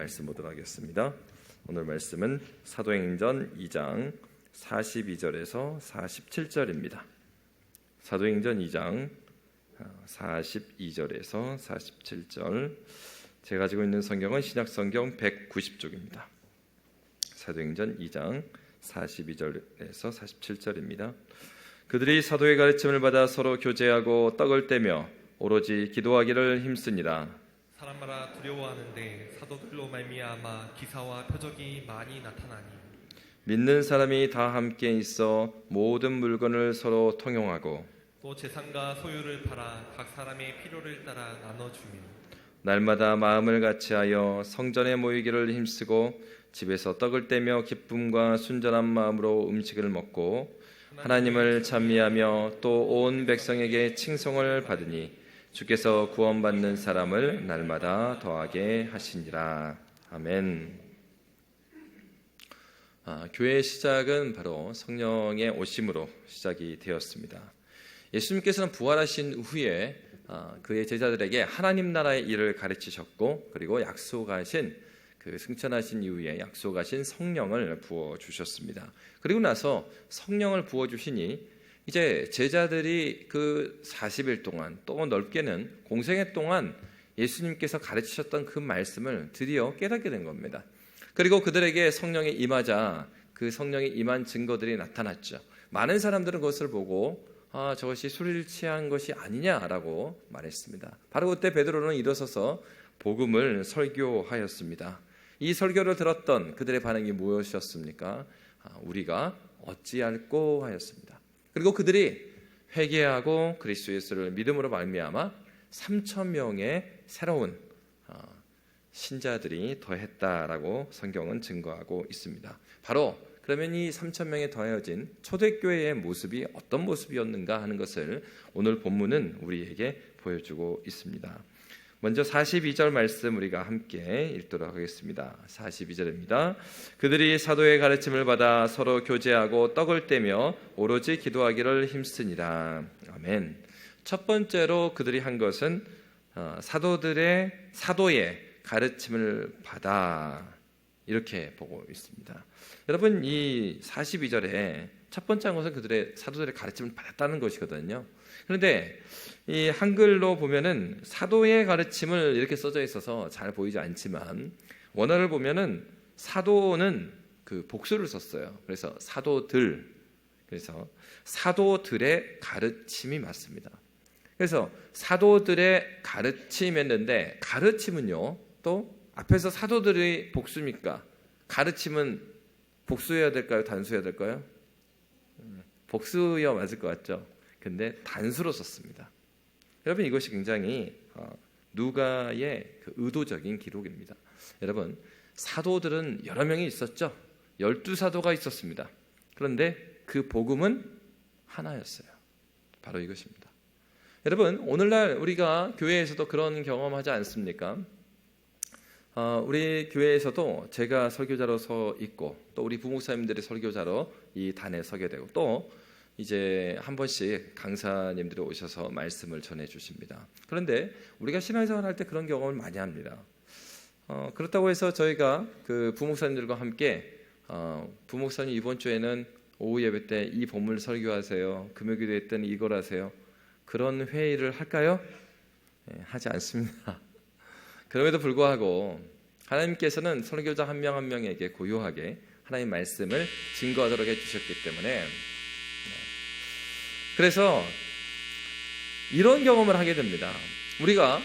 말씀 보도록 하겠습니다. 오늘 말씀은 사도행전 2장 42절에서 47절입니다. 사도행전 2장 42절에서 47절. 제가 가지고 있는 성경은 신약성경 190쪽입니다. 사도행전 2장 42절에서 47절입니다. 그들이 사도의 가르침을 받아 서로 교제하고 떡을 떼며 오로지 기도하기를 힘쓰니라. 사람마다 두려워하는데 사도들로 말미암아 기사와 표적이 많이 나타나니 믿는 사람이 다 함께 있어 모든 물건을 서로 통용하고 또 재산과 소유를 팔아 각 사람의 필요를 따라 나눠주며 날마다 마음을 같이하여 성전에 모이기를 힘쓰고 집에서 떡을 떼며 기쁨과 순전한 마음으로 음식을 먹고 하나님을 찬미하며 또 온 백성에게 칭송을 받으니 주께서 구원받는 사람을 날마다 더하게 하시니라. 아멘. 교회의 시작은 바로 성령의 오심으로 시작이 되었습니다. 예수님께서는 부활하신 후에 그의 제자들에게 하나님 나라의 일을 가르치셨고, 그리고 약속하신 그 승천하신 이후에 약속하신 성령을 부어주셨습니다. 그리고 나서 성령을 부어주시니 이제 제자들이 그 40일 동안, 또 넓게는 공생애 동안 예수님께서 가르치셨던 그 말씀을 드디어 깨닫게 된 겁니다. 그리고 그들에게 성령이 임하자 그 성령이 임한 증거들이 나타났죠. 많은 사람들은 그것을 보고 저것이 술을 취한 것이 아니냐라고 말했습니다. 바로 그때 베드로는 일어서서 복음을 설교하였습니다. 이 설교를 들었던 그들의 반응이 무엇이었습니까? 우리가 어찌할꼬 하였습니다. 그리고 그들이 회개하고 그리스도 예수를 믿음으로 말미암아 3,000명의 새로운 신자들이 더했다라고 성경은 증거하고 있습니다. 바로 그러면 이 3,000명에 더해진 초대교회의 모습이 어떤 모습이었는가 하는 것을 오늘 본문은 우리에게 보여주고 있습니다. 먼저 42절 말씀 우리가 함께 읽도록 하겠습니다. 42절입니다. 그들이 사도의 가르침을 받아 서로 교제하고 떡을 떼며 오로지 기도하기를 힘쓰니라. 아멘. 첫 번째로 그들이 한 것은 사도의 가르침을 받아, 이렇게 보고 있습니다. 여러분, 이 42절에 첫 번째 한 것은 사도들의 가르침을 받았다는 것이거든요. 그런데 이 한글로 보면은 사도의 가르침을 이렇게 써져 있어서 잘 보이지 않지만, 원어를 보면은 사도는 그 복수를 썼어요. 그래서 사도들, 그래서 사도들의 가르침이 맞습니다. 그래서 사도들의 가르침이었는데, 가르침은요, 또 앞에서 사도들의 복수입니까? 가르침은 복수해야 될까요? 단수해야 될까요? 복수여 맞을 것 같죠? 근데 단수로 썼습니다. 여러분, 이것이 굉장히 누가의 그 의도적인 기록입니다. 여러분, 사도들은 여러 명이 있었죠. 12사도가 있었습니다. 그런데 그 복음은 하나였어요. 바로 이것입니다. 여러분, 오늘날 우리가 교회에서도 그런 경험하지 않습니까? 우리 교회에서도 제가 설교자로 서 있고, 또 우리 부목사님들이 설교자로 이 단에 서게 되고, 또 이제 한 번씩 강사님들이 오셔서 말씀을 전해 주십니다. 그런데 우리가 신앙생활 할 때 그런 경험을 많이 합니다. 그렇다고 해서 저희가 그 부목사님들과 함께 부목사님 이번 주에는 오후 예배 때 이 본문을 설교하세요, 금요기도회 때는 이걸 하세요, 그런 회의를 할까요? 네, 하지 않습니다. 그럼에도 불구하고 하나님께서는 설교자 한 명 한 명에게 고요하게 하나님 말씀을 증거하도록 해주셨기 때문에, 그래서 이런 경험을 하게 됩니다. 우리가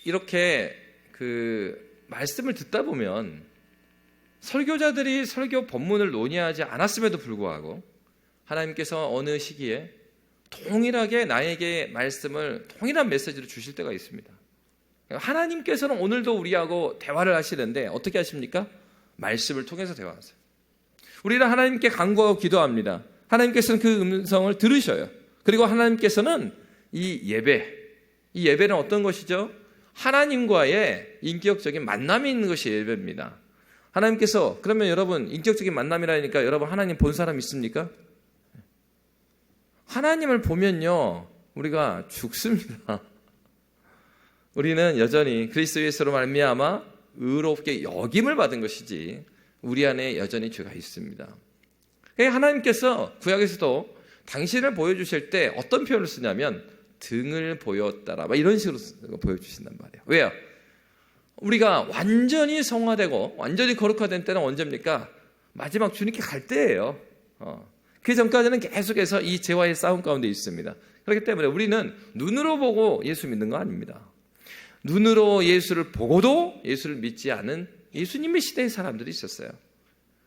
이렇게 그 말씀을 듣다 보면 설교자들이 설교 본문을 논의하지 않았음에도 불구하고 하나님께서 어느 시기에 동일하게 나에게 말씀을 동일한 메시지를 주실 때가 있습니다. 하나님께서는 오늘도 우리하고 대화를 하시는데 어떻게 하십니까? 말씀을 통해서 대화하세요. 우리는 하나님께 간구하고 기도합니다. 하나님께서는 그 음성을 들으셔요. 그리고 하나님께서는 이 예배는 어떤 것이죠? 하나님과의 인격적인 만남이 있는 것이 예배입니다. 하나님께서, 그러면 여러분, 인격적인 만남이라니까 여러분 하나님 본 사람 있습니까? 하나님을 보면요, 우리가 죽습니다. 우리는 여전히 그리스도 예수로 말미암아 의롭게 여김을 받은 것이지 우리 안에 여전히 죄가 있습니다. 하나님께서 구약에서도 당신을 보여주실 때 어떤 표현을 쓰냐면 등을 보였다라 이런 식으로 보여주신단 말이에요. 왜요? 우리가 완전히 성화되고 완전히 거룩화된 때는 언제입니까? 마지막 주님께 갈 때예요. 그 전까지는 계속해서 이 죄와의 싸움 가운데 있습니다. 그렇기 때문에 우리는 눈으로 보고 예수 믿는 거 아닙니다. 눈으로 예수를 보고도 예수를 믿지 않은 예수님의 시대의 사람들이 있었어요.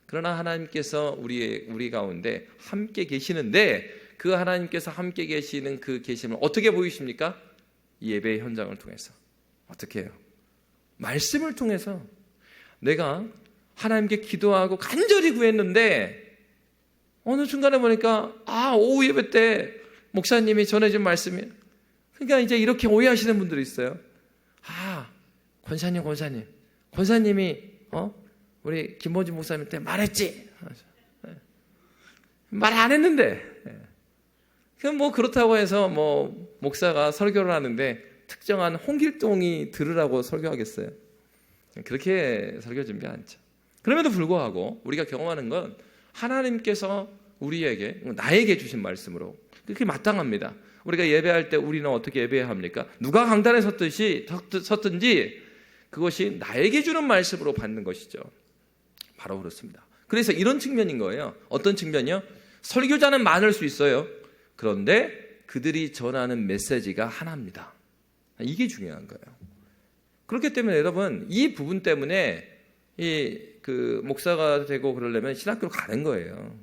그러나 하나님께서 우리 가운데 함께 계시는데 그 하나님께서 함께 계시는 그 계심을 어떻게 보이십니까? 예배 현장을 통해서. 어떻게 해요? 말씀을 통해서. 내가 하나님께 기도하고 간절히 구했는데 어느 순간에 보니까 오후 예배 때 목사님이 전해준 말씀이, 그러니까 이제 이렇게 오해하시는 분들이 있어요. 권사님이 우리 김본진 목사님한테 말했지. 말 안 했는데. 그럼 뭐 그렇다고 해서 뭐 목사가 설교를 하는데 특정한 홍길동이 들으라고 설교하겠어요? 그렇게 설교 준비 않죠. 그럼에도 불구하고 우리가 경험하는 건 하나님께서 우리에게, 나에게 주신 말씀으로 그렇게 마땅합니다. 우리가 예배할 때 우리는 어떻게 예배해야 합니까? 누가 강단에 섰든지 그것이 나에게 주는 말씀으로 받는 것이죠. 바로 그렇습니다. 그래서 이런 측면인 거예요. 어떤 측면이요? 설교자는 많을 수 있어요. 그런데 그들이 전하는 메시지가 하나입니다. 이게 중요한 거예요. 그렇기 때문에 여러분, 이 부분 때문에 그 목사가 되고 그러려면 신학교를 가는 거예요.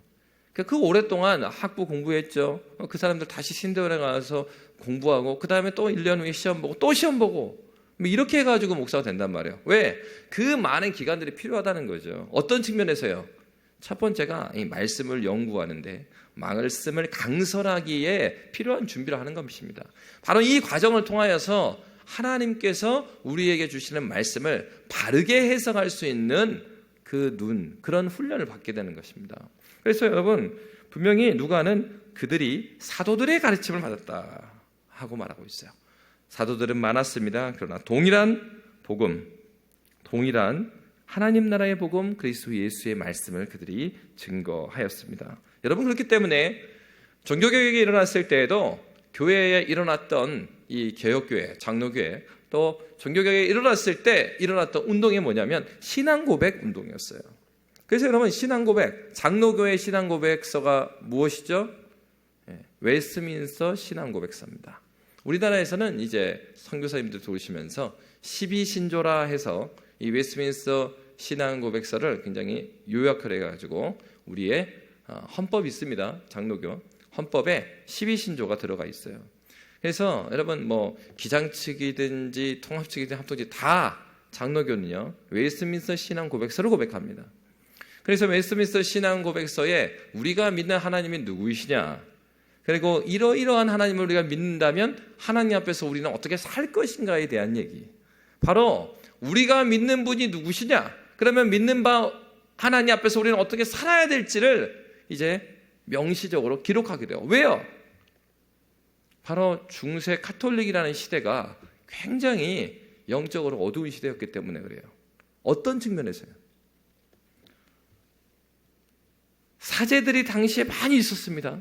그 오랫동안 학부 공부했죠. 그 사람들 다시 신대원에 가서 공부하고 그 다음에 또 1년 후에 시험 보고 또 시험 보고 이렇게 해가지고 목사가 된단 말이에요. 왜? 그 많은 기간들이 필요하다는 거죠. 어떤 측면에서요? 첫 번째가 이 말씀을 연구하는데 말씀을 강설하기에 필요한 준비를 하는 것입니다. 바로 이 과정을 통하여서 하나님께서 우리에게 주시는 말씀을 바르게 해석할 수 있는 그런 훈련을 받게 되는 것입니다. 그래서 여러분, 분명히 누가는 그들이 사도들의 가르침을 받았다 하고 말하고 있어요. 사도들은 많았습니다. 그러나 동일한 복음, 동일한 하나님 나라의 복음, 그리스도 예수의 말씀을 그들이 증거하였습니다. 여러분, 그렇기 때문에 종교개혁이 일어났을 때에도 교회에 일어났던 이 개혁교회, 장로교회, 또 종교개혁이 일어났을 때 일어났던 운동이 뭐냐면 신앙고백 운동이었어요. 그래서 여러분, 신앙고백, 장로교회 신앙고백서가 무엇이죠? 웨스트민스터 신앙고백서입니다. 우리나라에서는 이제 선교사님들 도우시면서 12신조라 해서 이 웨스트민스터 신앙고백서를 굉장히 요약을 해가지고 우리의 헌법이 있습니다. 장로교 헌법에 12신조가 들어가 있어요. 그래서 여러분, 뭐 기장 측이든지 통합 측이든지 합동측 다 장로교는요 웨스트민스터 신앙고백서를 고백합니다. 그래서 웨스트민스터 신앙고백서에 우리가 믿는 하나님이 누구이시냐, 그리고 이러이러한 하나님을 우리가 믿는다면 하나님 앞에서 우리는 어떻게 살 것인가에 대한 얘기, 바로 우리가 믿는 분이 누구시냐, 그러면 믿는 바 하나님 앞에서 우리는 어떻게 살아야 될지를 이제 명시적으로 기록하게 돼요. 왜요? 바로 중세 카톨릭이라는 시대가 굉장히 영적으로 어두운 시대였기 때문에 그래요. 어떤 측면에서요? 사제들이 당시에 많이 있었습니다.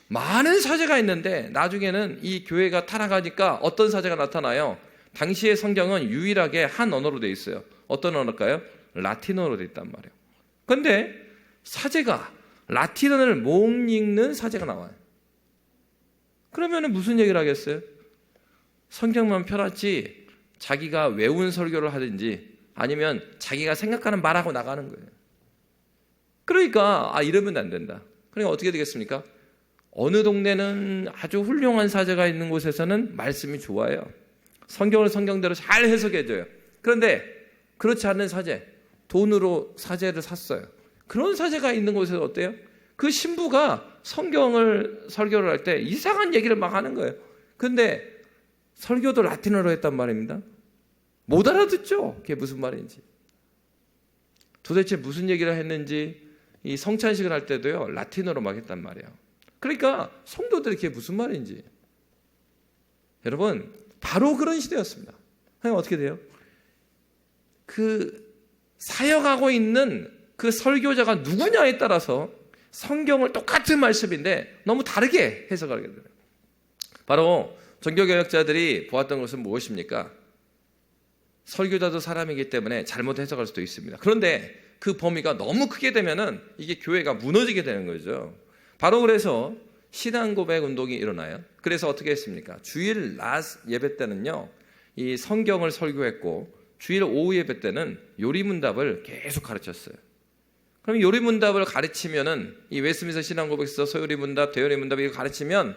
많은 사제가 있는데 나중에는 이 교회가 타락하니까 어떤 사제가 나타나요? 당시의 성경은 유일하게 한 언어로 되어 있어요. 어떤 언어일까요? 라틴어로 되어 있단 말이에요. 그런데 사제가 라틴어를 못 읽는 사제가 나와요. 그러면 무슨 얘기를 하겠어요? 성경만 펴놨지 자기가 외운 설교를 하든지 아니면 자기가 생각하는 말하고 나가는 거예요. 그러니까 이러면 안 된다. 그러니까 어떻게 되겠습니까? 어느 동네는 아주 훌륭한 사제가 있는 곳에서는 말씀이 좋아요. 성경을 성경대로 잘 해석해줘요. 그런데 그렇지 않은 사제, 돈으로 사제를 샀어요. 그런 사제가 있는 곳에서 어때요? 그 신부가 성경을 설교를 할 때 이상한 얘기를 막 하는 거예요. 그런데 설교도 라틴어로 했단 말입니다. 못 알아듣죠? 그게 무슨 말인지. 도대체 무슨 얘기를 했는지 이 성찬식을 할 때도요 라틴어로 막 했단 말이에요. 그러니까 성도들이 그게 무슨 말인지. 여러분, 바로 그런 시대였습니다. 어떻게 돼요? 그 사역하고 있는 그 설교자가 누구냐에 따라서 성경을 똑같은 말씀인데 너무 다르게 해석하게 돼요. 바로 종교개혁자들이 보았던 것은 무엇입니까? 설교자도 사람이기 때문에 잘못 해석할 수도 있습니다. 그런데 그 범위가 너무 크게 되면은 이게 교회가 무너지게 되는 거죠. 바로 그래서 신앙 고백 운동이 일어나요. 그래서 어떻게 했습니까? 주일 낮 예배 때는요, 이 성경을 설교했고 주일 오후 예배 때는 요리문답을 계속 가르쳤어요. 그럼 요리문답을 가르치면은 이 웨스트민스터 신앙 고백서 소요리문답, 대요리문답 이거 가르치면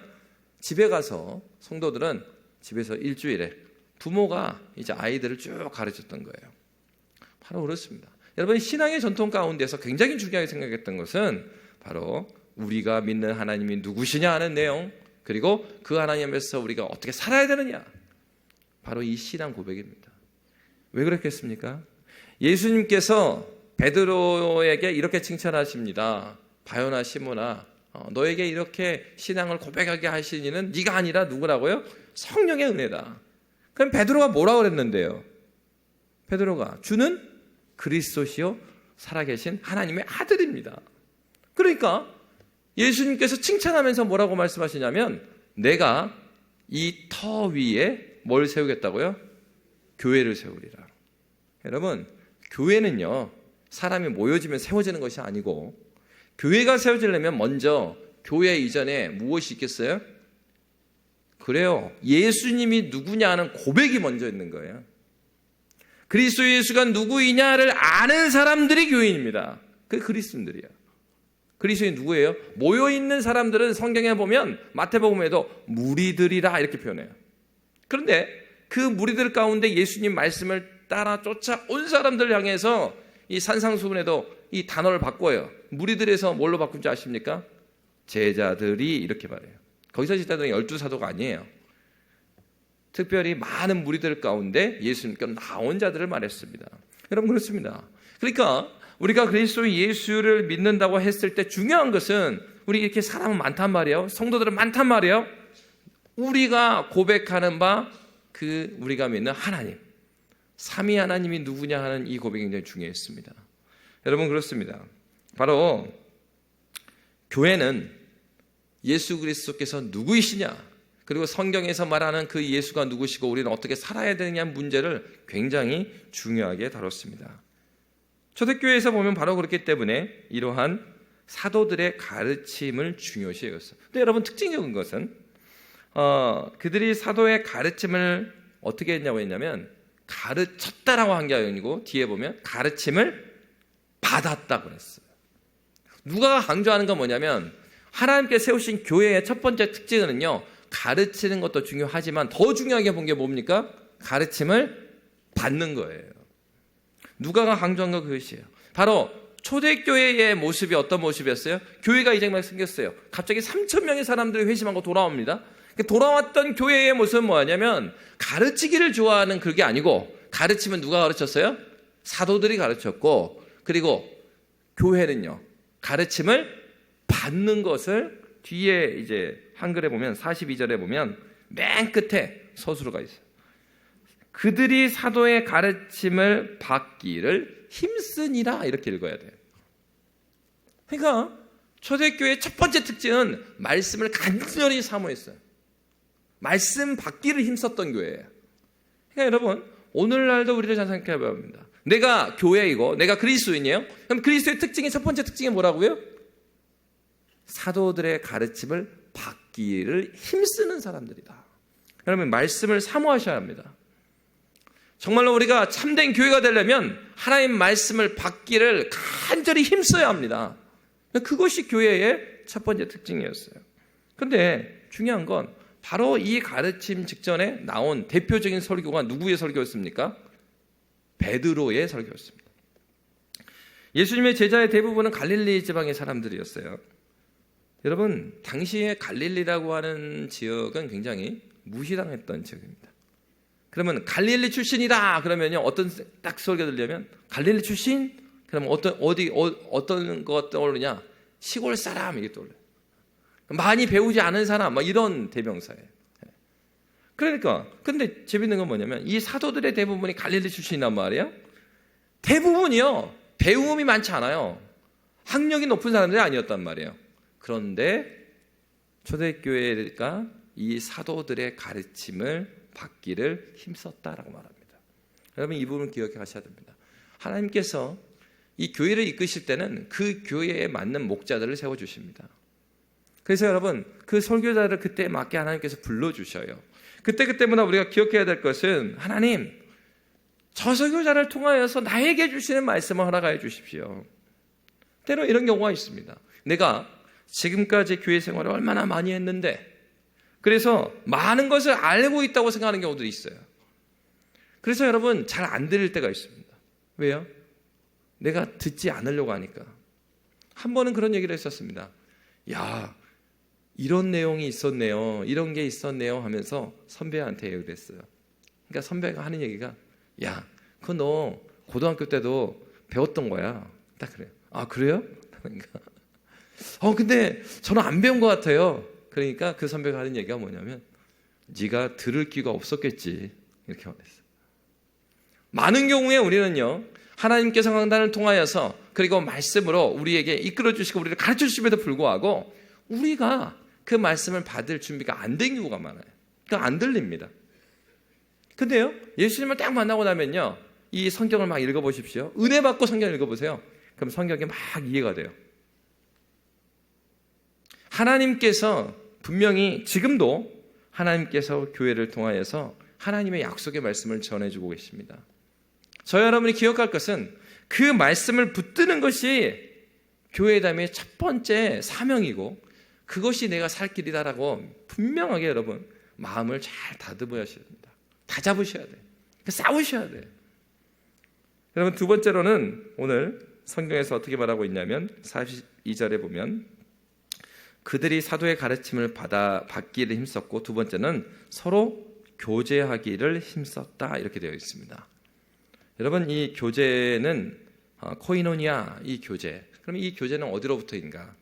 집에 가서 성도들은 집에서 일주일에 부모가 이제 아이들을 쭉 가르쳤던 거예요. 바로 그렇습니다. 여러분, 신앙의 전통 가운데서 굉장히 중요하게 생각했던 것은 바로 우리가 믿는 하나님이 누구시냐 하는 내용, 그리고 그 하나님에서 우리가 어떻게 살아야 되느냐, 바로 이 신앙 고백입니다. 왜 그랬겠습니까? 예수님께서 베드로에게 이렇게 칭찬하십니다. 바요나 시몬아, 너에게 이렇게 신앙을 고백하게 하신 이는 네가 아니라 누구라고요? 성령의 은혜다. 그럼 베드로가 뭐라고 그랬는데요? 베드로가 주는 그리스도시요 살아계신 하나님의 아들입니다. 그러니까 예수님께서 칭찬하면서 뭐라고 말씀하시냐면, 내가 이 터 위에 뭘 세우겠다고요? 교회를 세우리라. 여러분, 교회는요, 사람이 모여지면 세워지는 것이 아니고, 교회가 세워지려면 먼저 교회 이전에 무엇이 있겠어요? 그래요, 예수님이 누구냐 하는 고백이 먼저 있는 거예요. 그리스도 예수가 누구이냐를 아는 사람들이 교인입니다. 그 그리스도인들이야. 그리스도인이 누구예요? 모여있는 사람들은 성경에 보면 마태복음에도 무리들이라 이렇게 표현해요. 그런데 그 무리들 가운데 예수님 말씀을 따라 쫓아온 사람들 향해서 이 산상수훈에도 이 단어를 바꿔요. 무리들에서 뭘로 바꾼지 아십니까? 제자들이 이렇게 말해요. 거기서 제자들은 12사도가 아니에요. 특별히 많은 무리들 가운데 예수님께로 나온 자들을 말했습니다. 여러분, 그렇습니다. 그러니까 우리가 그리스도 예수를 믿는다고 했을 때 중요한 것은, 우리 이렇게 사람은 많단 말이에요. 성도들은 많단 말이에요. 우리가 고백하는 바, 그 우리가 믿는 하나님, 삼위 하나님이 누구냐 하는 이 고백이 굉장히 중요했습니다. 여러분, 그렇습니다. 바로 교회는 예수 그리스도께서 누구이시냐, 그리고 성경에서 말하는 그 예수가 누구시고 우리는 어떻게 살아야 되느냐 문제를 굉장히 중요하게 다뤘습니다. 초대교회에서 보면 바로 그렇기 때문에 이러한 사도들의 가르침을 중요시 여겼어요. 근데 여러분, 특징적인 것은 그들이 사도의 가르침을 어떻게 했냐고 했냐면, 가르쳤다라고 한 게 아니고 뒤에 보면 가르침을 받았다고 했어요. 누가 강조하는 건 뭐냐면, 하나님께 세우신 교회의 첫 번째 특징은요, 가르치는 것도 중요하지만 더 중요하게 본 게 뭡니까? 가르침을 받는 거예요. 누가가 강조한 건 그것이에요. 바로 초대교회의 모습이 어떤 모습이었어요? 교회가 이제 막 생겼어요. 갑자기 3,000명의 사람들이 회심하고 돌아옵니다. 돌아왔던 교회의 모습은 뭐냐면, 가르치기를 좋아하는 그게 아니고, 가르치면 누가 가르쳤어요? 사도들이 가르쳤고, 그리고 교회는요, 가르침을 받는 것을 뒤에 이제 한글에 보면 42절에 보면 맨 끝에 서술어가 있어요. 그들이 사도의 가르침을 받기를 힘쓰니라, 이렇게 읽어야 돼요. 그러니까 초대교회의 첫 번째 특징은 말씀을 간절히 사모했어요. 말씀 받기를 힘썼던 교회예요. 그러니까 여러분, 오늘날도 우리를 잘 생각해 봐야 합니다. 내가 교회이고 내가 그리스도인이에요. 그럼 그리스도의 특징이, 첫 번째 특징이 뭐라고요? 사도들의 가르침을 받기를 힘쓰는 사람들이다. 여러분, 말씀을 사모하셔야 합니다. 정말로 우리가 참된 교회가 되려면 하나님 말씀을 받기를 간절히 힘써야 합니다. 그것이 교회의 첫 번째 특징이었어요. 그런데 중요한 건 바로 이 가르침 직전에 나온 대표적인 설교가 누구의 설교였습니까? 베드로의 설교였습니다. 예수님의 제자의 대부분은 갈릴리 지방의 사람들이었어요. 여러분, 당시에 갈릴리라고 하는 지역은 굉장히 무시당했던 지역입니다. 그러면 갈릴리 출신이다 그러면요, 어떤 딱 설교 들려면 갈릴리 출신? 그러면 어떤 것 떠오르냐? 시골 사람, 이게 떠올려요. 많이 배우지 않은 사람, 막 이런 대명사예요. 그러니까, 근데 재밌는 건 뭐냐면, 이 사도들의 대부분이 갈릴리 출신이란 말이에요. 대부분이요, 배움이 많지 않아요. 학력이 높은 사람들이 아니었단 말이에요. 그런데 초대교회가 이 사도들의 가르침을 받기를 힘썼다라고 말합니다. 여러분, 이 부분을 기억해 가셔야 됩니다. 하나님께서 이 교회를 이끄실 때는 그 교회에 맞는 목자들을 세워주십니다. 그래서 여러분, 그 설교자를 그때에 맞게 하나님께서 불러주셔요. 그때마다 우리가 기억해야 될 것은, 하나님, 저 설교자를 통하여서 나에게 주시는 말씀을 허락하여 주십시오. 때로 이런 경우가 있습니다. 내가 지금까지 교회 생활을 얼마나 많이 했는데, 그래서 많은 것을 알고 있다고 생각하는 경우들이 있어요. 그래서 여러분, 잘 안 들릴 때가 있습니다. 왜요? 내가 듣지 않으려고 하니까. 한 번은 그런 얘기를 했었습니다. 야, 이런 내용이 있었네요, 이런 게 있었네요 하면서 선배한테 얘기를 했어요. 그러니까 선배가 하는 얘기가, 야, 그거 너 고등학교 때도 배웠던 거야. 딱 그래요. 아, 그래요? 그러니까 근데 저는 안 배운 것 같아요. 그러니까 그 선배가 하는 얘기가 뭐냐면, 네가 들을 기가 없었겠지, 이렇게 말했어요. 많은 경우에 우리는요, 하나님께서 강단을 통하여서 그리고 말씀으로 우리에게 이끌어 주시고 우리를 가르쳐 주심에도 불구하고 우리가 그 말씀을 받을 준비가 안 된 경우가 많아요. 그러니까 안 들립니다. 근데요, 예수님을 딱 만나고 나면요, 이 성경을 막 읽어보십시오. 은혜 받고 성경 읽어보세요. 그럼 성경이 막 이해가 돼요. 하나님께서 분명히 지금도 하나님께서 교회를 통하여서 하나님의 약속의 말씀을 전해주고 계십니다. 저 여러분이 기억할 것은, 그 말씀을 붙드는 것이 교회담의 첫 번째 사명이고 그것이 내가 살 길이다라고 분명하게 여러분 마음을 잘 다듬어야 합니다. 다 잡으셔야 돼요. 싸우셔야 돼요. 여러분, 두 번째로는 오늘 성경에서 어떻게 말하고 있냐면 42절에 보면, 그들이 사도의 가르침을 받기를 힘썼고, 두 번째는 서로 교제하기를 힘썼다, 이렇게 되어 있습니다. 여러분, 이 교제는 코이노니아, 이 교제. 그럼 이 교제는 어디로부터인가?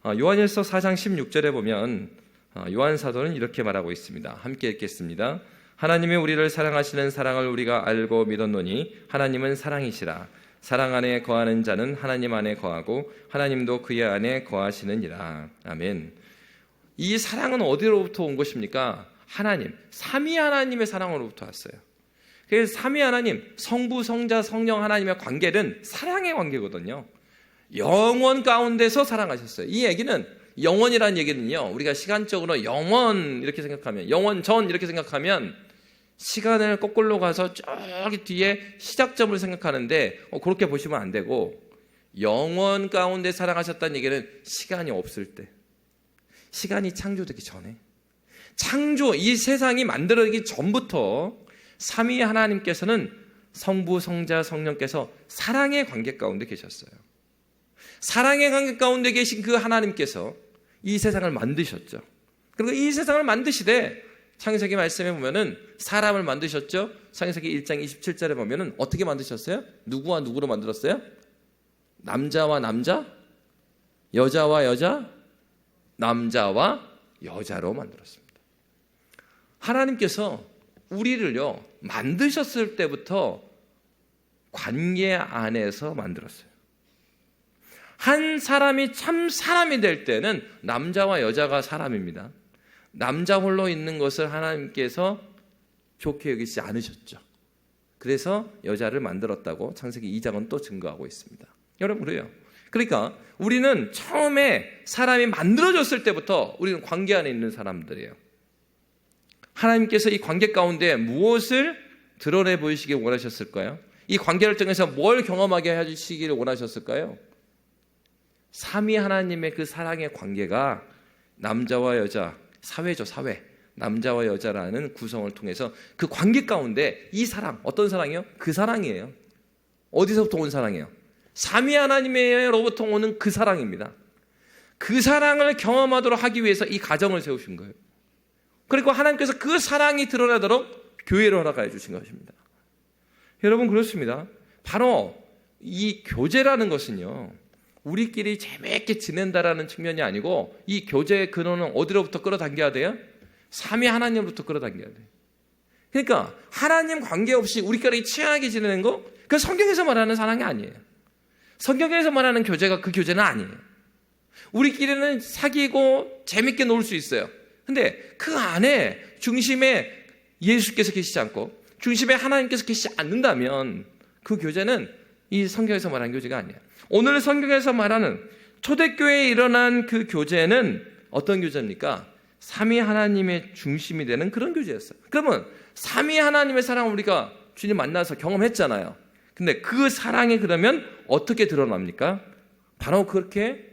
요한일서 4장 16절에 보면 요한 사도는 이렇게 말하고 있습니다. 함께 읽겠습니다. 하나님이 우리를 사랑하시는 사랑을 우리가 알고 믿었노니 하나님은 사랑이시라. 사랑 안에 거하는 자는 하나님 안에 거하고 하나님도 그의 안에 거하시느니라. 아멘. 이 사랑은 어디로부터 온 것입니까? 하나님, 삼위 하나님의 사랑으로부터 왔어요. 그래서 삼위 하나님, 성부, 성자, 성령 하나님의 관계는 사랑의 관계거든요. 영원 가운데서 사랑하셨어요. 이 얘기는, 영원이라는 얘기는요, 우리가 시간적으로 영원 이렇게 생각하면, 영원 전 이렇게 생각하면 시간을 거꾸로 가서 저기 뒤에 시작점을 생각하는데 그렇게 보시면 안 되고, 영원 가운데 사랑하셨다는 얘기는 시간이 없을 때, 시간이 창조되기 전에, 창조, 이 세상이 만들어지기 전부터 삼위 하나님께서는 성부, 성자, 성령께서 사랑의 관계 가운데 계셨어요. 사랑의 관계 가운데 계신 그 하나님께서 이 세상을 만드셨죠. 그리고 이 세상을 만드시되 창세기 말씀에 보면은 사람을 만드셨죠. 창세기 1장 27절에 보면은 어떻게 만드셨어요? 누구와 누구로 만들었어요? 남자와 남자, 여자와 여자, 남자와 여자로 만들었습니다. 하나님께서 우리를요, 만드셨을 때부터 관계 안에서 만들었어요. 한 사람이 참 사람이 될 때는 남자와 여자가 사람입니다. 남자 홀로 있는 것을 하나님께서 좋게 여기지 않으셨죠. 그래서 여자를 만들었다고 창세기 2장은 또 증거하고 있습니다. 여러분, 그래요. 그러니까 우리는 처음에 사람이 만들어졌을 때부터 우리는 관계 안에 있는 사람들이에요. 하나님께서 이 관계 가운데 무엇을 드러내 보이시길 원하셨을까요? 이 관계를 통해서 뭘 경험하게 해주시기를 원하셨을까요? 삼위 하나님의 그 사랑의 관계가 남자와 여자, 사회죠, 사회. 남자와 여자라는 구성을 통해서 그 관계 가운데 이 사랑, 어떤 사랑이요? 그 사랑이에요. 어디서부터 온 사랑이에요? 삼위 하나님으로부터 오는 그 사랑입니다. 그 사랑을 경험하도록 하기 위해서 이 가정을 세우신 거예요. 그리고 하나님께서 그 사랑이 드러나도록 교회를 허락해 주신 것입니다. 여러분, 그렇습니다. 바로 이 교제라는 것은요, 우리끼리 재미있게 지낸다라는 측면이 아니고, 이 교제의 근원은 어디로부터 끌어당겨야 돼요? 삼위 하나님으로부터 끌어당겨야 돼요. 그러니까 하나님 관계없이 우리끼리 친하게 지내는 거, 그 성경에서 말하는 사랑이 아니에요. 성경에서 말하는 교제가 그 교제는 아니에요. 우리끼리는 사귀고 재밌게 놀 수 있어요. 근데 그 안에 중심에 예수께서 계시지 않고 중심에 하나님께서 계시지 않는다면 그 교제는 이 성경에서 말하는 교제가 아니에요. 오늘 성경에서 말하는 초대교회에 일어난 그 교제는 어떤 교제입니까? 삼위 하나님의 중심이 되는 그런 교제였어요. 그러면 삼위 하나님의 사랑을 우리가 주님 만나서 경험했잖아요. 근데 그 사랑이 그러면 어떻게 드러납니까? 바로 그렇게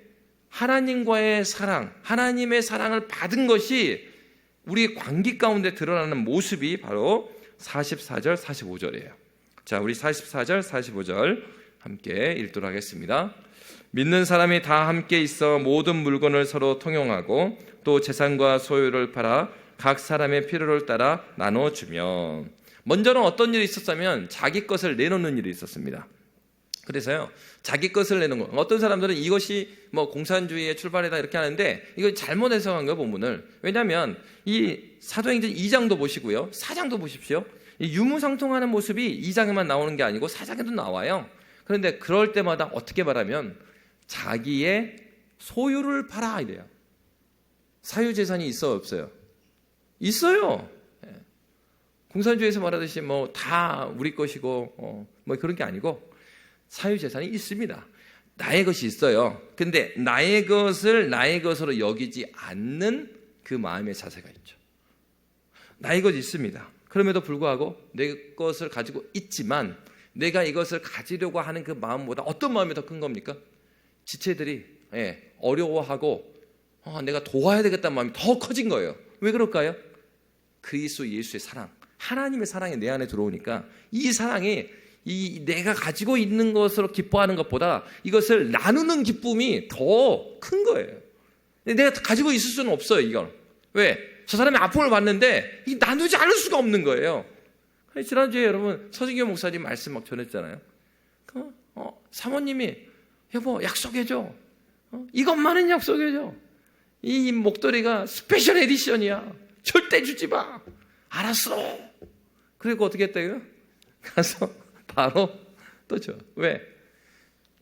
하나님과의 사랑, 하나님의 사랑을 받은 것이 우리 관계 가운데 드러나는 모습이 바로 44절, 45절이에요. 자, 우리 44절, 45절 함께 읽도록 하겠습니다. 믿는 사람이 다 함께 있어 모든 물건을 서로 통용하고 또 재산과 소유를 팔아 각 사람의 필요를 따라 나눠주며. 먼저는 어떤 일이 있었냐면 자기 것을 내놓는 일이 있었습니다. 그래서요, 자기 것을 내는 거. 어떤 사람들은 이것이 뭐 공산주의의 출발이다 이렇게 하는데 이거 잘못 해석한 거예요, 본문을. 왜냐하면 이 사도행전 2장도 보시고요, 4장도 보십시오. 이 유무상통하는 모습이 2장에만 나오는 게 아니고 4장에도 나와요. 그런데 그럴 때마다 어떻게 말하면 자기의 소유를 팔아 이래요. 사유재산이 있어요, 없어요? 있어요. 공산주의에서 말하듯이 뭐 다 우리 것이고 뭐 그런 게 아니고 사유재산이 있습니다. 나의 것이 있어요. 근데 나의 것을 나의 것으로 여기지 않는 그 마음의 자세가 있죠. 나의 것이 있습니다. 그럼에도 불구하고 내 것을 가지고 있지만 내가 이것을 가지려고 하는 그 마음보다 어떤 마음이 더 큰 겁니까? 지체들이 어려워하고 내가 도와야 되겠다는 마음이 더 커진 거예요. 왜 그럴까요? 그리스도 예수의 사랑, 하나님의 사랑이 내 안에 들어오니까 이 사랑이 이 내가 가지고 있는 것으로 기뻐하는 것보다 이것을 나누는 기쁨이 더 큰 거예요. 내가 가지고 있을 수는 없어요, 이건. 왜? 저 사람이 아픔을 받는데 이 나누지 않을 수가 없는 거예요. 지난주에 여러분 서진교 목사님 말씀 막 전했잖아요. 사모님이 여보 약속해줘. 이것만은 약속해줘. 이 목도리가 스페셜 에디션이야. 절대 주지 마. 알았어. 그리고 어떻게 했다고요? 가서 바로 또 줘. 왜?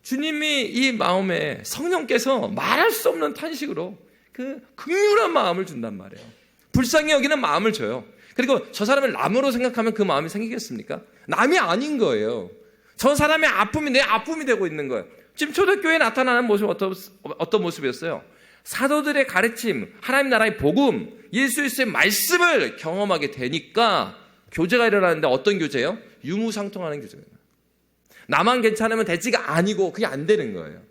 주님이 이 마음에 성령께서 말할 수 없는 탄식으로 그 긍휼한 마음을 준단 말이에요. 불쌍히 여기는 마음을 줘요. 그리고 저 사람을 남으로 생각하면 그 마음이 생기겠습니까? 남이 아닌 거예요. 저 사람의 아픔이 내 아픔이 되고 있는 거예요. 지금 초대교회에 나타나는 모습은 어떤 모습이었어요? 사도들의 가르침, 하나님 나라의 복음, 예수의 말씀을 경험하게 되니까 교제가 일어나는데 어떤 교제예요? 유무상통하는 교제예요. 나만 괜찮으면 되지가 아니고 그게 안 되는 거예요.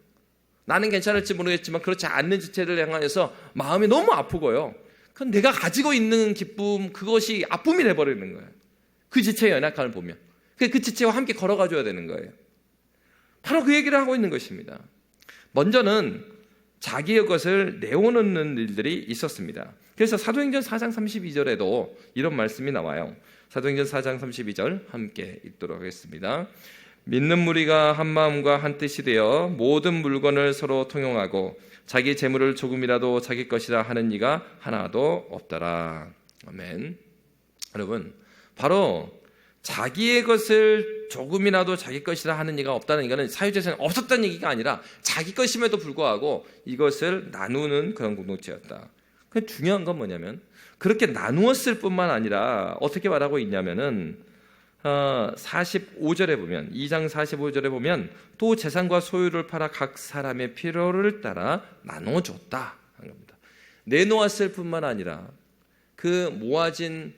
나는 괜찮을지 모르겠지만 그렇지 않는 지체를 향하여서 마음이 너무 아프고요. 그건 내가 가지고 있는 기쁨, 그것이 아픔이 돼버리는 거예요. 그 지체의 연약함을 보면. 그 지체와 함께 걸어가줘야 되는 거예요. 바로 그 얘기를 하고 있는 것입니다. 먼저는 자기의 것을 내어놓는 일들이 있었습니다. 그래서 사도행전 4장 32절에도 이런 말씀이 나와요. 사도행전 4장 32절 함께 읽도록 하겠습니다. 믿는 무리가 한 마음과 한 뜻이 되어 모든 물건을 서로 통용하고 자기 재물을 조금이라도 자기 것이라 하는 이가 하나도 없더라. 아멘. 여러분, 바로 자기의 것을 조금이라도 자기 것이라 하는 이가 없다는 이거는 사유재산이 없었다는 얘기가 아니라 자기 것임에도 불구하고 이것을 나누는 그런 공동체였다. 그 중요한 건 뭐냐면 그렇게 나누었을 뿐만 아니라 어떻게 말하고 있냐면은 45절에 보면 2장 45절에 보면 또 재산과 소유를 팔아 각 사람의 필요를 따라 나눠줬다 하는 겁니다. 내놓았을 뿐만 아니라 그 모아진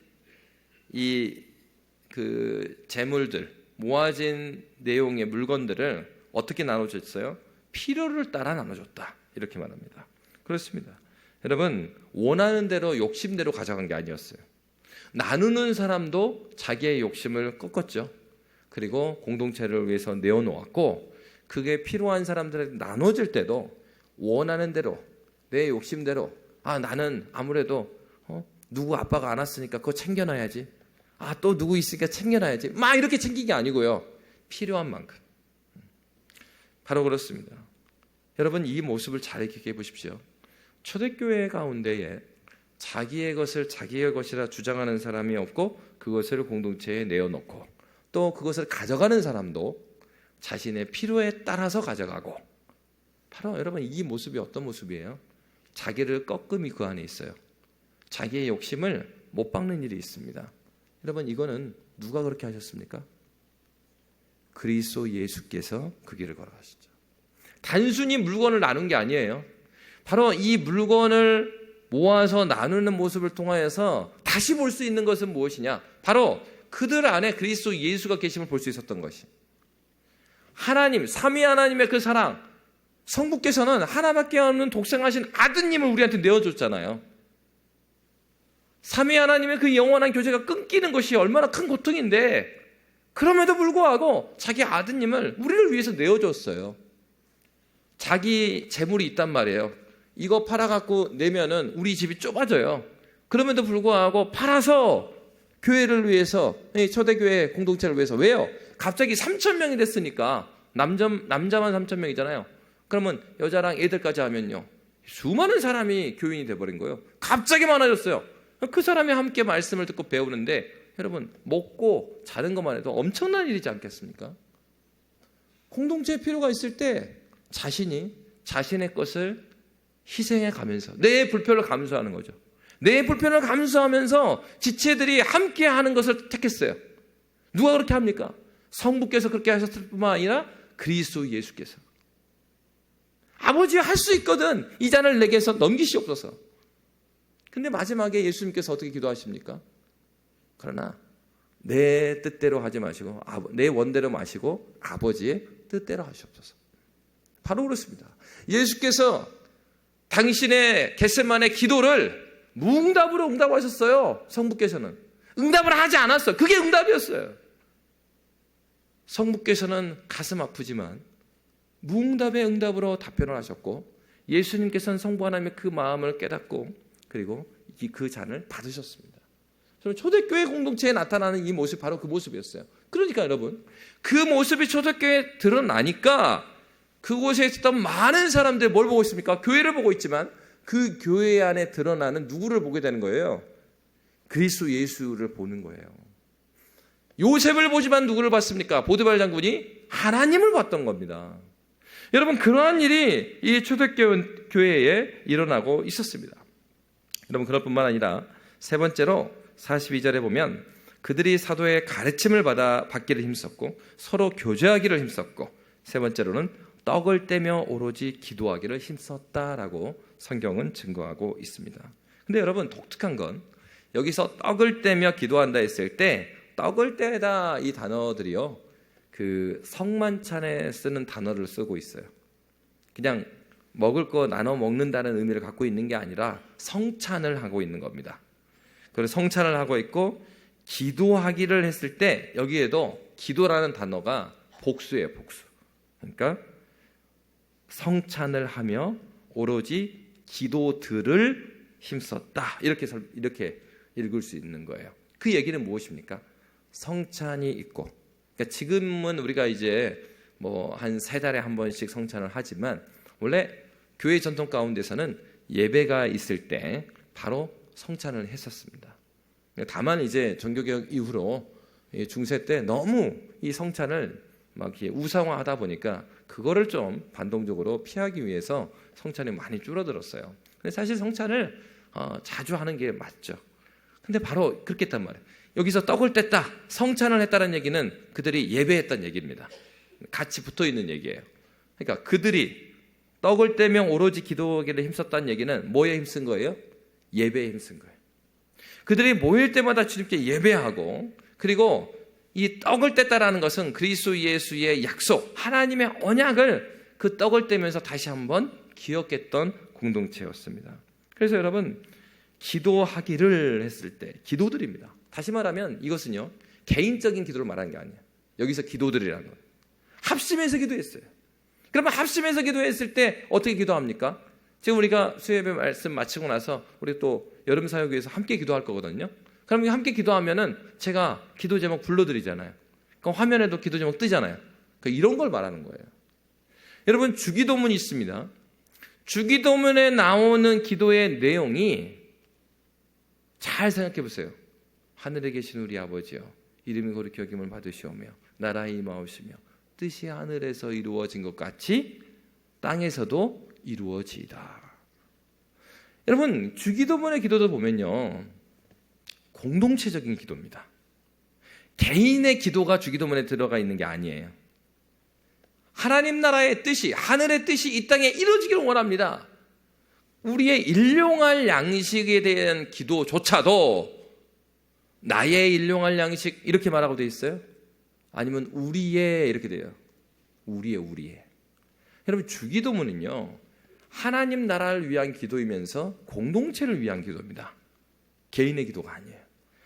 그 재물들, 모아진 내용의 물건들을 어떻게 나눠줬어요? 필요를 따라 나눠줬다 이렇게 말합니다. 그렇습니다. 여러분, 원하는 대로 욕심대로 가져간 게 아니었어요. 나누는 사람도 자기의 욕심을 꺾었죠. 그리고 공동체를 위해서 내어놓았고 그게 필요한 사람들에게 나눠질 때도 원하는 대로 내 욕심대로 나는 아무래도 누구 아빠가 안 왔으니까 그거 챙겨놔야지. 또 누구 있으니까 챙겨놔야지. 막 이렇게 챙긴 게 아니고요. 필요한 만큼. 바로 그렇습니다. 여러분 이 모습을 잘 기억해 보십시오. 초대교회 가운데에 자기의 것을 자기의 것이라 주장하는 사람이 없고 그것을 공동체에 내어놓고 또 그것을 가져가는 사람도 자신의 필요에 따라서 가져가고, 바로 여러분 이 모습이 어떤 모습이에요? 자기를 꺾음이 그 안에 있어요. 자기의 욕심을 못 박는 일이 있습니다. 여러분 이거는 누가 그렇게 하셨습니까? 그리스도 예수께서 그 길을 걸어가시죠. 단순히 물건을 나눈 게 아니에요. 바로 이 물건을 모아서 나누는 모습을 통하여서 다시 볼 수 있는 것은 무엇이냐? 바로 그들 안에 그리스도 예수가 계심을 볼 수 있었던 것이, 하나님, 삼위 하나님의 그 사랑, 성부께서는 하나밖에 없는 독생하신 아드님을 우리한테 내어줬잖아요. 삼위 하나님의 그 영원한 교제가 끊기는 것이 얼마나 큰 고통인데, 그럼에도 불구하고 자기 아드님을 우리를 위해서 내어줬어요. 자기 재물이 있단 말이에요. 이거 팔아갖고 내면은 우리 집이 좁아져요. 그럼에도 불구하고 팔아서 교회를 위해서, 초대교회 공동체를 위해서. 왜요? 갑자기 3,000명이 됐으니까. 남자만 3,000명이잖아요. 그러면 여자랑 애들까지 하면요, 수많은 사람이 교인이 돼버린 거예요. 갑자기 많아졌어요. 그 사람이 함께 말씀을 듣고 배우는데, 여러분 먹고 자는 것만 해도 엄청난 일이지 않겠습니까? 공동체의 필요가 있을 때 자신이 자신의 것을 희생해 가면서 내 불편을 감수하는 거죠. 내 불편을 감수하면서 지체들이 함께 하는 것을 택했어요. 누가 그렇게 합니까? 성부께서 그렇게 하셨을 뿐만 아니라 그리스도 예수께서. 아버지 할 수 있거든, 이 잔을 내게서 넘기시옵소서. 근데 마지막에 예수님께서 어떻게 기도하십니까? 그러나 내 뜻대로 하지 마시고 내 원대로 마시고 아버지의 뜻대로 하시옵소서. 바로 그렇습니다. 예수께서 당신의 겟세마네 기도를 무응답으로 응답하셨어요. 성부께서는 응답을 하지 않았어요. 그게 응답이었어요. 성부께서는 가슴 아프지만 무응답의 응답으로 답변을 하셨고, 예수님께서는 성부 하나님의 그 마음을 깨닫고 그리고 그 잔을 받으셨습니다. 저는 초대교회 공동체에 나타나는 이 모습이 바로 그 모습이었어요. 그러니까 여러분, 그 모습이 초대교회에 드러나니까 그곳에 있었던 많은 사람들이 뭘 보고 있습니까? 교회를 보고 있지만 그 교회 안에 드러나는 누구를 보게 되는 거예요? 그리스도 예수를 보는 거예요. 요셉을 보지만 누구를 봤습니까? 보드발 장군이 하나님을 봤던 겁니다. 여러분, 그러한 일이 이 초대교회에 일어나고 있었습니다. 여러분, 그럴 뿐만 아니라 세 번째로 42절에 보면 그들이 사도의 가르침을 받기를 힘썼고 서로 교제하기를 힘썼고, 세 번째로는 떡을 떼며 오로지 기도하기를 힘썼다라고 성경은 증거하고 있습니다. 근데 여러분, 독특한 건 여기서 떡을 떼며 기도한다 했을 때 떡을 떼다 이 단어들이요, 그 성만찬에 쓰는 단어를 쓰고 있어요. 그냥 먹을 거 나눠 먹는다는 의미를 갖고 있는 게 아니라 성찬을 하고 있는 겁니다. 그래서 성찬을 하고 있고, 기도하기를 했을 때 여기에도 기도라는 단어가 복수예요, 복수. 그러니까 성찬을 하며 오로지 기도들을 힘썼다, 이렇게 읽을 수 있는 거예요. 그 얘기는 무엇입니까? 성찬이 있고, 그러니까 지금은 우리가 이제 뭐 한 3달에 한 번씩 성찬을 하지만, 원래 교회 전통 가운데서는 예배가 있을 때 바로 성찬을 했었습니다. 다만 이제 종교개혁 이후로 중세 때 너무 이 성찬을 막 이렇게 우상화하다 보니까 그거를 좀 반동적으로 피하기 위해서 성찬이 많이 줄어들었어요. 근데 사실 성찬을 자주 하는 게 맞죠. 근데 바로 그렇게 했단 말이에요. 여기서 떡을 뗐다, 성찬을 했다는 얘기는 그들이 예배했다는 얘기입니다. 같이 붙어 있는 얘기예요. 그러니까 그들이 떡을 떼며 오로지 기도하기를 힘썼다는 얘기는 뭐에 힘쓴 거예요? 예배에 힘쓴 거예요. 그들이 모일 때마다 주님께 예배하고, 그리고 이 떡을 뗐다라는 것은 그리스도 예수의 약속, 하나님의 언약을 그 떡을 떼면서 다시 한번 기억했던 공동체였습니다. 그래서 여러분, 기도하기를 했을 때 기도들입니다. 다시 말하면 이것은요, 개인적인 기도를 말하는 게 아니에요. 여기서 기도들이라는 거예요. 합심해서 기도했어요. 그러면 합심해서 기도했을 때 어떻게 기도합니까? 지금 우리가 수요예배 말씀 마치고 나서 우리 또 여름 사역위에서 함께 기도할 거거든요. 그럼 함께 기도하면은 제가 기도 제목 불러드리잖아요. 그럼 화면에도 기도 제목 뜨잖아요. 그러니까 이런 걸 말하는 거예요. 여러분, 주기도문이 있습니다. 주기도문에 나오는 기도의 내용이, 잘 생각해 보세요. 하늘에 계신 우리 아버지요, 이름이 거룩히 여김을 받으시오며 나라의 임하옵시며 뜻이 하늘에서 이루어진 것 같이 땅에서도 이루어지이다. 여러분, 주기도문의 기도도 보면요, 공동체적인 기도입니다. 개인의 기도가 주기도문에 들어가 있는 게 아니에요. 하나님 나라의 뜻이, 하늘의 뜻이 이 땅에 이루어지기를 원합니다. 우리의 일용할 양식에 대한 기도조차도 나의 일용할 양식 이렇게 말하고 돼 있어요? 아니면 우리의 이렇게 돼요? 우리의. 여러분, 주기도문은요, 하나님 나라를 위한 기도이면서 공동체를 위한 기도입니다. 개인의 기도가 아니에요.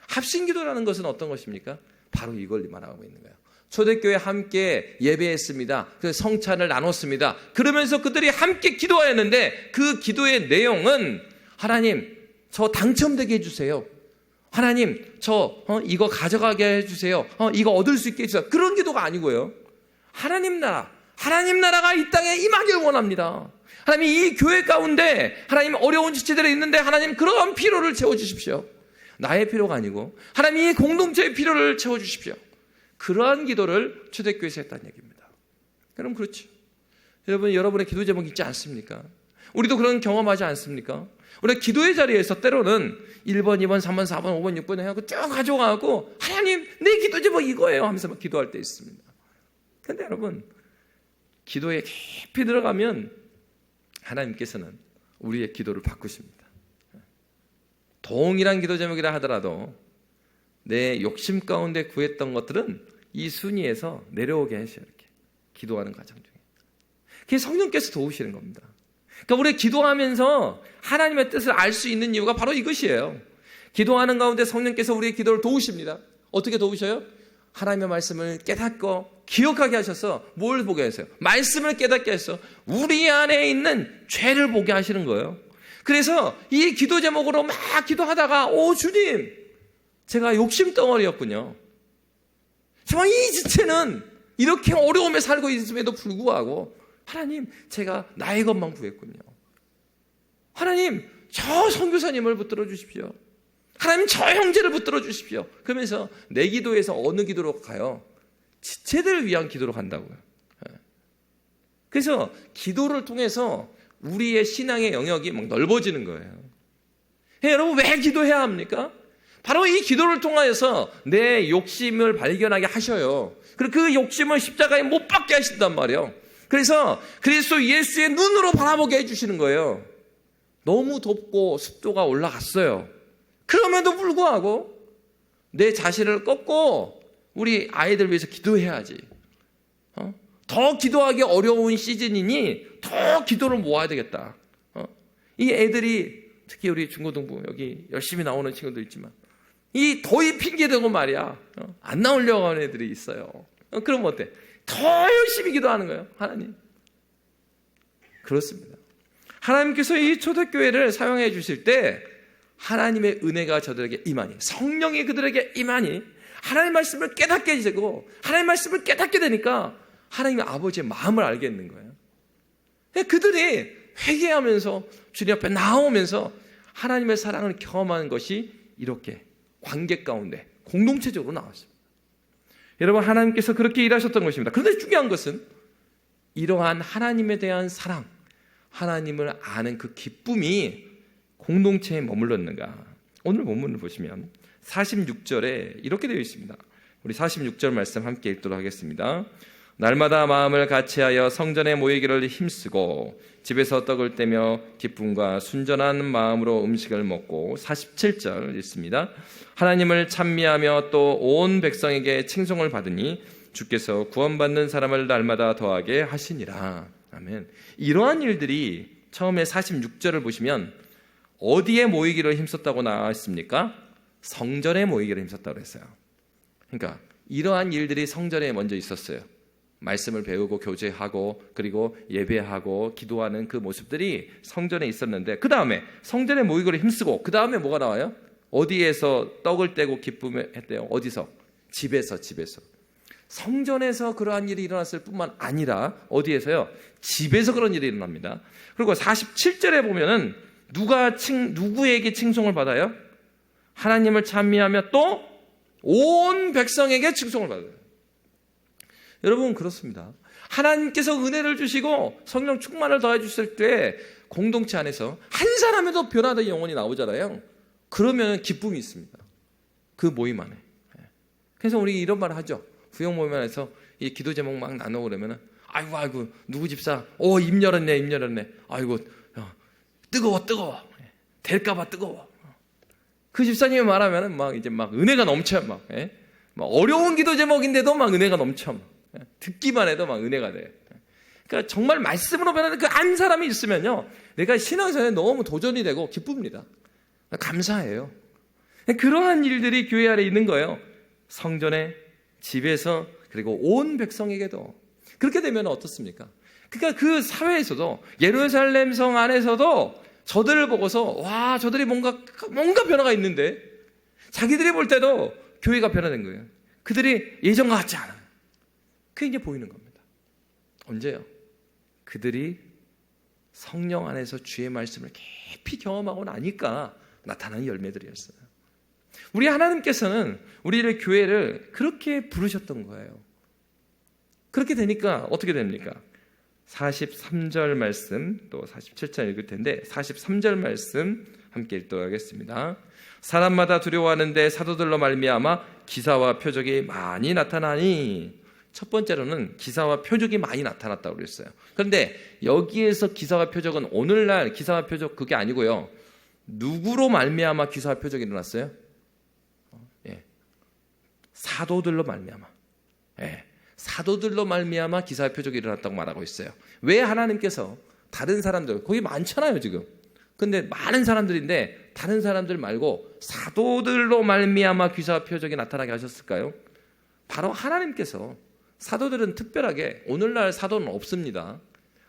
합심기도라는 것은 어떤 것입니까? 바로 이걸 말하고 있는 거예요. 초대교회 함께 예배했습니다. 그래서 성찬을 나눴습니다. 그러면서 그들이 함께 기도하였는데 그 기도의 내용은 하나님, 저 당첨되게 해주세요. 하나님, 저 이거 가져가게 해주세요. 이거 얻을 수 있게 해주세요. 그런 기도가 아니고요. 하나님 나라가 이 땅에 임하길 원합니다. 하나님, 이 교회 가운데 하나님 어려운 지체들이 있는데 하나님 그런 필요를 채워주십시오. 나의 필요가 아니고 하나님 이 공동체의 필요를 채워주십시오. 그러한 기도를 초대교회에서 했다는 얘기입니다. 여러분, 그렇죠? 여러분, 여러분의 기도 제목 있지 않습니까? 우리도 그런 경험하지 않습니까? 우리가 기도의 자리에서 때로는 1번, 2번, 3번, 4번, 5번, 6번 해갖고 쭉 가져가고 하나님, 내 기도 제목 이거예요 하면서 막 기도할 때 있습니다. 그런데 여러분, 기도에 깊이 들어가면 하나님께서는 우리의 기도를 바꾸십니다. 동일한 기도 제목이라 하더라도 내 욕심 가운데 구했던 것들은 이 순위에서 내려오게 하셔요. 이렇게 기도하는 과정 중에. 그게 성령께서 도우시는 겁니다. 그러니까 우리가 기도하면서 하나님의 뜻을 알 수 있는 이유가 바로 이것이에요. 기도하는 가운데 성령께서 우리의 기도를 도우십니다. 어떻게 도우셔요? 하나님의 말씀을 깨닫고 기억하게 하셔서 뭘 보게 하세요? 말씀을 깨닫게 하셔서 우리 안에 있는 죄를 보게 하시는 거예요. 그래서 이 기도 제목으로 막 기도하다가 오 주님, 제가 욕심 덩어리였군요. 정말 이 지체는 이렇게 어려움에 살고 있음에도 불구하고 하나님, 제가 나의 것만 구했군요. 하나님, 저 선교사님을 붙들어 주십시오. 하나님, 저 형제를 붙들어 주십시오. 그러면서 내 기도에서 어느 기도로 가요? 지체들을 위한 기도로 간다고요. 그래서 기도를 통해서 우리의 신앙의 영역이 막 넓어지는 거예요. 여러분, 왜 기도해야 합니까? 바로 이 기도를 통하여서 내 욕심을 발견하게 하셔요. 그리고 그 욕심을 십자가에 못 박게 하신단 말이에요. 그래서 그리스도 예수의 눈으로 바라보게 해주시는 거예요. 너무 덥고 습도가 올라갔어요. 그럼에도 불구하고 내 자신을 꺾고 우리 아이들 위해서 기도해야지. 더 기도하기 어려운 시즌이니 더 기도를 모아야 되겠다. 이 애들이 특히 우리 중고등부 여기 열심히 나오는 친구들 있지만 이 더위 핑계대고 말이야. 안 나오려고 하는 애들이 있어요. 그럼 어때? 더 열심히 기도하는 거예요. 하나님. 그렇습니다. 하나님께서 이 초대교회를 사용해 주실 때 하나님의 은혜가 저들에게 임하니, 성령이 그들에게 임하니 하나님의 말씀을 깨닫게 되고 하나님의 말씀을 깨닫게 되니까 하나님의 아버지의 마음을 알겠는 거예요. 그들이 회개하면서 주님 앞에 나오면서 하나님의 사랑을 경험하는 것이 이렇게 관계 가운데 공동체적으로 나왔습니다. 여러분, 하나님께서 그렇게 일하셨던 것입니다. 그런데 중요한 것은 이러한 하나님에 대한 사랑, 하나님을 아는 그 기쁨이 공동체에 머물렀는가? 오늘 본문을 보시면 46절에 이렇게 되어 있습니다. 우리 46절 말씀 함께 읽도록 하겠습니다. 날마다 마음을 같이하여 성전에 모이기를 힘쓰고 집에서 떡을 떼며 기쁨과 순전한 마음으로 음식을 먹고 47절 읽습니다. 하나님을 찬미하며 또 온 백성에게 칭송을 받으니 주께서 구원받는 사람을 날마다 더하게 하시니라. 아멘. 이러한 일들이 처음에 46절을 보시면 어디에 모이기를 힘썼다고 나왔습니까? 성전에 모이기를 힘썼다고 했어요. 그러니까 이러한 일들이 성전에 먼저 있었어요. 말씀을 배우고 교제하고 그리고 예배하고 기도하는 그 모습들이 성전에 있었는데 그 다음에 성전에 모이기를 힘쓰고 그 다음에 뭐가 나와요? 어디에서 떡을 떼고 기쁨했대요? 어디서? 집에서. 성전에서 그러한 일이 일어났을 뿐만 아니라 어디에서요? 집에서 그런 일이 일어납니다. 그리고 47절에 보면은 누구에게 칭송을 받아요? 하나님을 찬미하며 또 온 백성에게 칭송을 받아요. 여러분 그렇습니다. 하나님께서 은혜를 주시고 성령 충만을 더해 주실 때 공동체 안에서 한 사람에도 변화된 영혼이 나오잖아요. 그러면 기쁨이 있습니다. 그 모임 안에. 그래서 우리 이런 말을 하죠. 구역 모임 안에서 이 기도 제목 막 나누고 그러면은 아이고 누구 집사 입 열었네. 아이고 뜨거워 될까봐 뜨거워. 그 집사님이 말하면은 막 이제 막 은혜가 넘쳐 막 어려운 기도 제목인데도 막 은혜가 넘쳐. 듣기만 해도 막 은혜가 돼. 그러니까 정말 말씀으로 변하는 그 한 사람이 있으면요, 내가 신앙생활에 너무 도전이 되고 기쁩니다. 감사해요. 그러한 일들이 교회 안에 있는 거예요. 성전에, 집에서, 그리고 온 백성에게도. 그렇게 되면 어떻습니까? 그러니까 그 사회에서도, 예루살렘 성 안에서도 저들을 보고서 와, 저들이 뭔가 변화가 있는데, 자기들이 볼 때도 교회가 변화된 거예요. 그들이 예전과 같지 않아요. 그게 이제 보이는 겁니다. 언제요? 그들이 성령 안에서 주의 말씀을 깊이 경험하고 나니까 나타나는 열매들이었어요. 우리 하나님께서는 우리를 교회를 그렇게 부르셨던 거예요. 그렇게 되니까 어떻게 됩니까? 43절 말씀, 또 47절 읽을 텐데 43절 말씀 함께 읽도록 하겠습니다. 사람마다 두려워하는데 사도들로 말미암아 기사와 표적이 많이 나타나니. 첫 번째로는 기사와 표적이 많이 나타났다고 그랬어요. 그런데 여기에서 기사와 표적은 오늘날 기사와 표적 그게 아니고요. 누구로 말미암아 기사와 표적이 일어났어요? 사도들로 말미암아. 사도들로 말미암아 기사와 표적이 일어났다고 말하고 있어요. 왜 하나님께서 다른 사람들, 거기 많잖아요 지금. 근데 많은 사람들인데 다른 사람들 말고 사도들로 말미암아 기사와 표적이 나타나게 하셨을까요? 바로 하나님께서. 사도들은 특별하게, 오늘날 사도는 없습니다.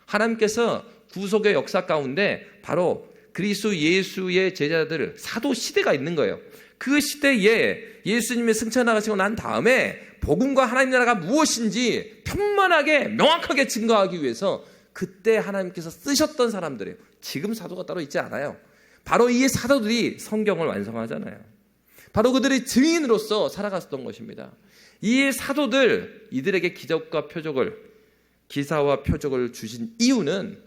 하나님께서 구속의 역사 가운데 바로 그리스도 예수의 제자들, 사도 시대가 있는 거예요. 그 시대에 예수님이 승천하시고 난 다음에 복음과 하나님 나라가 무엇인지 편만하게 명확하게 증거하기 위해서 그때 하나님께서 쓰셨던 사람들이에요. 지금 사도가 따로 있지 않아요. 바로 이 사도들이 성경을 완성하잖아요. 바로 그들이 증인으로서 살아갔었던 것입니다. 이 사도들, 이들에게 기적과 표적을, 기사와 표적을 주신 이유는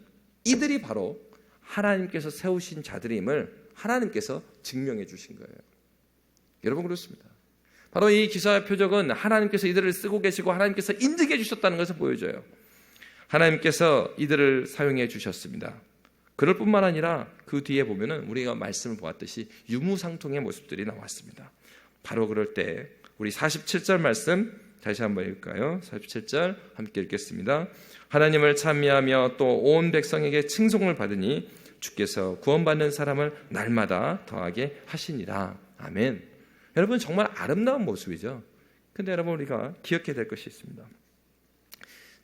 이들이 바로 하나님께서 세우신 자들임을 하나님께서 증명해 주신 거예요. 여러분 그렇습니다. 바로 이 기사와 표적은 하나님께서 이들을 쓰고 계시고 하나님께서 인증해 주셨다는 것을 보여줘요. 하나님께서 이들을 사용해 주셨습니다. 그럴 뿐만 아니라 그 뒤에 보면은 우리가 말씀을 보았듯이 유무상통의 모습들이 나왔습니다. 바로 그럴 때 우리 47절 말씀 다시 한번 읽을까요? 47절 함께 읽겠습니다. 하나님을 찬미하며 또 온 백성에게 칭송을 받으니 주께서 구원받는 사람을 날마다 더하게 하시니라. 아멘. 여러분 정말 아름다운 모습이죠. 근데 여러분 우리가 기억해야 될 것이 있습니다.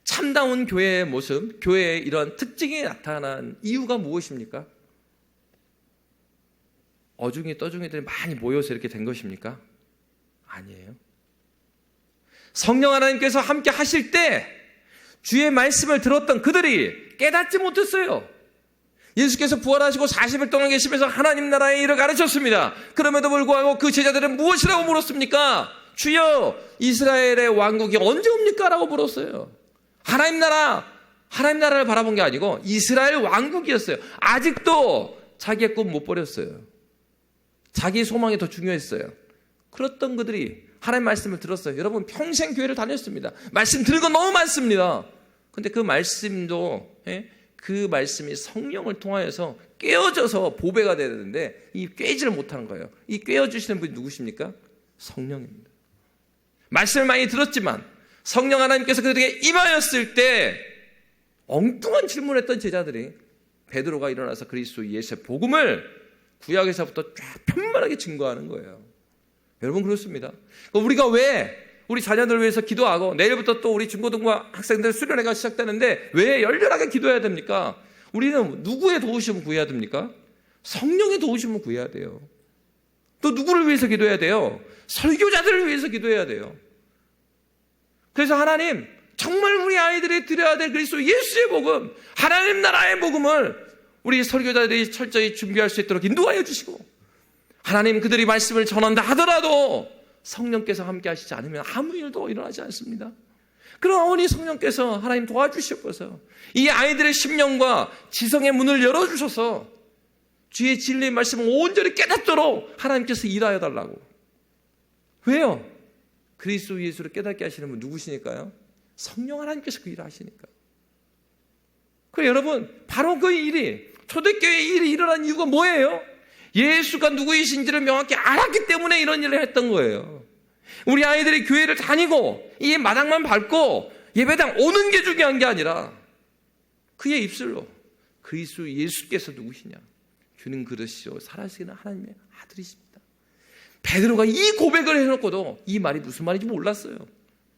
참다운 교회의 모습, 교회의 이런 특징이 나타난 이유가 무엇입니까? 어중이 떠중이들이 많이 모여서 이렇게 된 것입니까? 아니에요. 성령 하나님께서 함께 하실 때 주의 말씀을 들었던 그들이 깨닫지 못했어요. 예수께서 부활하시고 40일 동안 계시면서 하나님 나라의 일을 가르쳤습니다. 그럼에도 불구하고 그 제자들은 무엇이라고 물었습니까? 주여, 이스라엘의 왕국이 언제 옵니까? 라고 물었어요. 하나님 나라를 바라본 게 아니고 이스라엘 왕국이었어요. 아직도 자기의 꿈 못 버렸어요. 자기 소망이 더 중요했어요. 그랬던 그들이 하나님 말씀을 들었어요. 여러분 평생 교회를 다녔습니다. 말씀 들은 건 너무 많습니다. 근데 그 말씀도 그 말씀이 성령을 통하여서 깨어져서 보배가 돼야 되는데 이 깨지를 못하는 거예요. 이 깨어주시는 분이 누구십니까? 성령입니다. 말씀을 많이 들었지만 성령 하나님께서 그들에게 임하였을 때 엉뚱한 질문을 했던 제자들이 베드로가 일어나서 그리스도 예수의 복음을 구약에서부터 쫙 편만하게 증거하는 거예요. 여러분 그렇습니다. 우리가 왜 우리 자녀들 위해서 기도하고 내일부터 또 우리 중고등부 학생들 수련회가 시작되는데 왜 열렬하게 기도해야 됩니까? 우리는 누구의 도우심을 구해야 됩니까? 성령의 도우심을 구해야 돼요. 또 누구를 위해서 기도해야 돼요? 설교자들을 위해서 기도해야 돼요. 그래서 하나님 정말 우리 아이들이 드려야 될 그리스도 예수의 복음, 하나님 나라의 복음을 우리 설교자들이 철저히 준비할 수 있도록 인도하여 주시고 하나님 그들이 말씀을 전한다 하더라도 성령께서 함께 하시지 않으면 아무 일도 일어나지 않습니다. 그러니 성령께서 하나님 도와주셔서 이 아이들의 심령과 지성의 문을 열어주셔서 주의 진리의 말씀을 온전히 깨닫도록 하나님께서 일하여 달라고. 왜요? 그리스도 예수를 깨닫게 하시는 분 누구시니까요? 성령 하나님께서 그 일을 하시니까. 그래서 여러분, 바로 그 일이, 초대교회의 일이 일어난 이유가 뭐예요? 예수가 누구이신지를 명확히 알았기 때문에 이런 일을 했던 거예요. 우리 아이들이 교회를 다니고 이 마당만 밟고 예배당 오는 게 중요한 게 아니라 그의 입술로 그리스도 예수께서 누구시냐? 주는 그릇이요 살아계시는 하나님의 아들이십니다. 베드로가 이 고백을 해놓고도 이 말이 무슨 말인지 몰랐어요.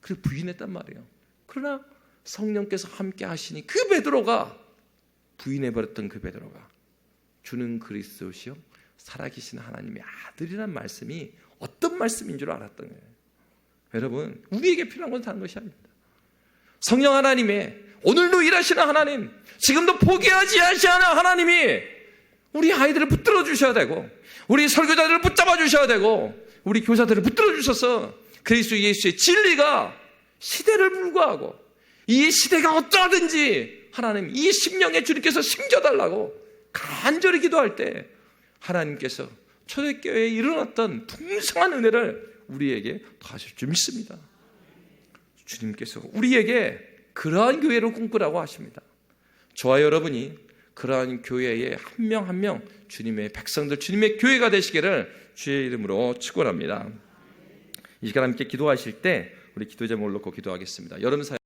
그래서 부인했단 말이에요. 그러나 성령께서 함께 하시니 그 베드로가 부인해버렸던 그 베드로가 주는 그리스도시요 살아계신 하나님의 아들이란 말씀이 어떤 말씀인 줄 알았던 거예요. 여러분, 우리에게 필요한 건 다른 것이 아닙니다. 성령 하나님의 오늘도 일하시는 하나님, 지금도 포기하지 않으시는 하나님이 우리 아이들을 붙들어 주셔야 되고, 우리 설교자들을 붙잡아 주셔야 되고, 우리 교사들을 붙들어 주셔서 그리스도 예수의 진리가 시대를 불구하고 이 시대가 어떠하든지 하나님 이 심령에 주님께서 심겨달라고 간절히 기도할 때 하나님께서 초대교회에 일어났던 풍성한 은혜를 우리에게 더하실 줄 믿습니다. 주님께서 우리에게 그러한 교회를 꿈꾸라고 하십니다. 저와 여러분이 그러한 교회의 한 명 한 명 주님의 백성들, 주님의 교회가 되시기를 주의 이름으로 축원합니다. 이 시간 함께 기도하실 때 우리 기도 제목을 놓고 기도하겠습니다. 여름 사역